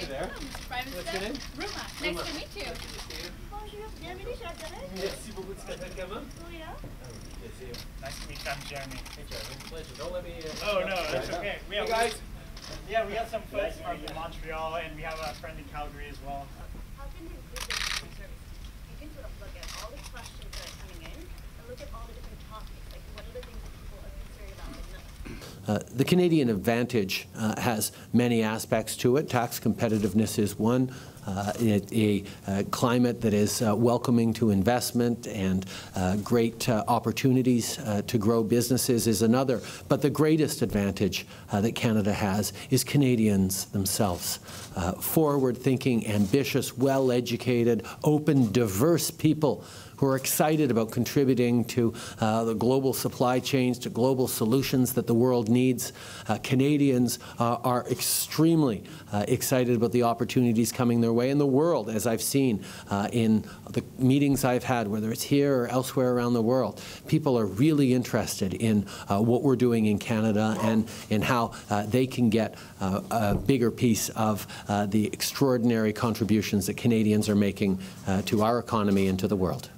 you there. Prime Minister. Ruma. Nice to meet you. Bonjour, bienvenue, cher collègue. Merci beaucoup. Tu t'appelles comment? Julia. Nice to meet you. I'm Jeremy. Hey, Jeremy. Pleasure. Don't let me... Oh, no, it's okay. Hey, guys. Yeah, we got some folks from Montreal, and we have a friend in Calgary as well. How can you improve the customer service? You can sort of look at all the questions that are coming in and look at all the different topics. Like, what are the things that people are concerned about and not? The Canadian advantage has many aspects to it. Tax competitiveness is one. A climate that is welcoming to investment and great opportunities to grow businesses is another. But the greatest advantage that Canada has is Canadians themselves. Forward-thinking, ambitious, well-educated, open, diverse people who are excited about contributing to the global supply chains, to global solutions that the world needs. Canadians are extremely excited about the opportunities coming their way in the world, as I've seen in the meetings I've had, whether it's here or elsewhere around the world. People are really interested in what we're doing in Canada and in how they can get a bigger piece of the extraordinary contributions that Canadians are making to our economy and to the world.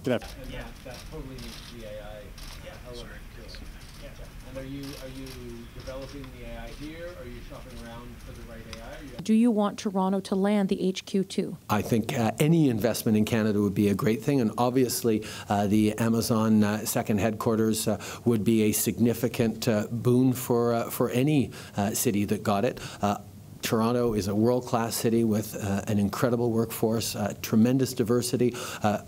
Yeah, that totally needs the AI. Yeah, element to it. Yeah. And are you developing the AI here? Are you shopping around for the right AI? Do you want Toronto to land the HQ too? I think any investment in Canada would be a great thing, and obviously the Amazon second headquarters would be a significant boon for any city that got it. Toronto is a world-class city with an incredible workforce, tremendous diversity,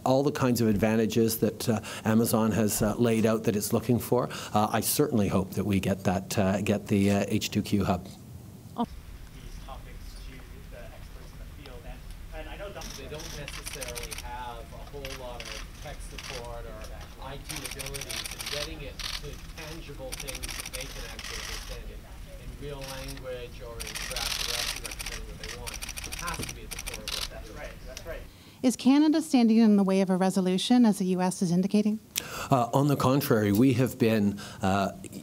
all the kinds of advantages that Amazon has laid out that it's looking for. I certainly hope that we get that, get the H2Q hub. These topics to the experts in the field, and I know they don't necessarily have a whole lot of tech support or IT abilities, and getting it to tangible things that they can actually understand in real language or in craft or representing what they want. It has to be at the core of what that's right. That's right. Is Canada standing in the way of a resolution, as the U.S. is indicating? On the contrary, we have been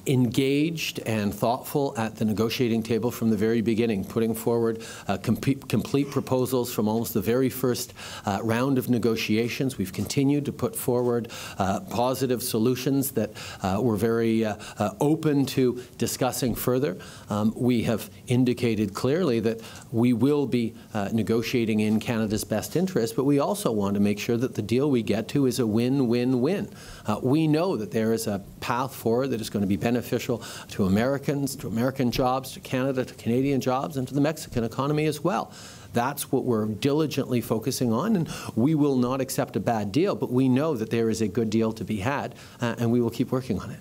engaged and thoughtful at the negotiating table from the very beginning, putting forward complete proposals from almost the very first round of negotiations. We've continued to put forward positive solutions that we're very open to discussing further. We have indicated clearly that we will be negotiating in Canada's best interest, but we also want to make sure that the deal we get to is a win-win-win. We know that there is a path forward that is going to be beneficial to Americans, to American jobs, to Canada, to Canadian jobs, and to the Mexican economy as well. That's what we're diligently focusing on, and we will not accept a bad deal, but we know that there is a good deal to be had, and we will keep working on it.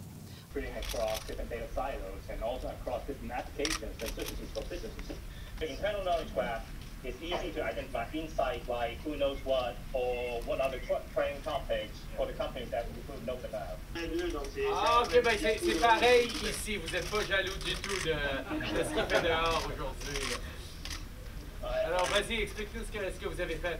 Spreading across different data silos and also across different applications and services for businesses. The internal knowledge graph is easy to identify insights like who knows what or what are the trending topics for the companies that we could know about. Ah, ok, ben c'est pareil ici. Vous n'êtes pas jaloux du tout de ce qu'il fait dehors aujourd'hui. Alors, vas-y, explique-nous ce que vous avez fait.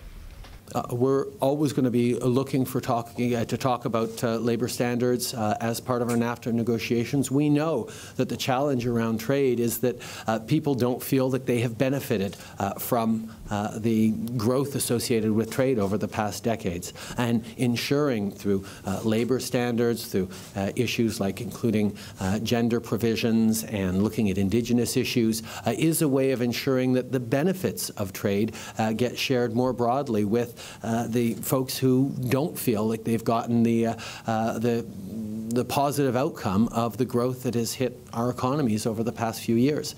We're always going to be looking for to talk about labor standards as part of our NAFTA negotiations. We know that the challenge around trade is that people don't feel that they have benefited from the growth associated with trade over the past decades. And ensuring through labor standards, through issues like including gender provisions and looking at Indigenous issues is a way of ensuring that the benefits of trade get shared more broadly with the folks who don't feel like they've gotten the positive outcome of the growth that has hit our economies over the past few years,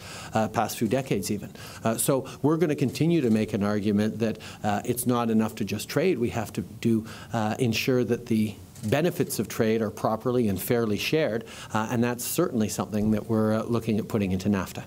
past few decades even. So we're going to continue to make an argument that it's not enough to just trade. We have to ensure that the benefits of trade are properly and fairly shared, and that's certainly something that we're looking at putting into NAFTA.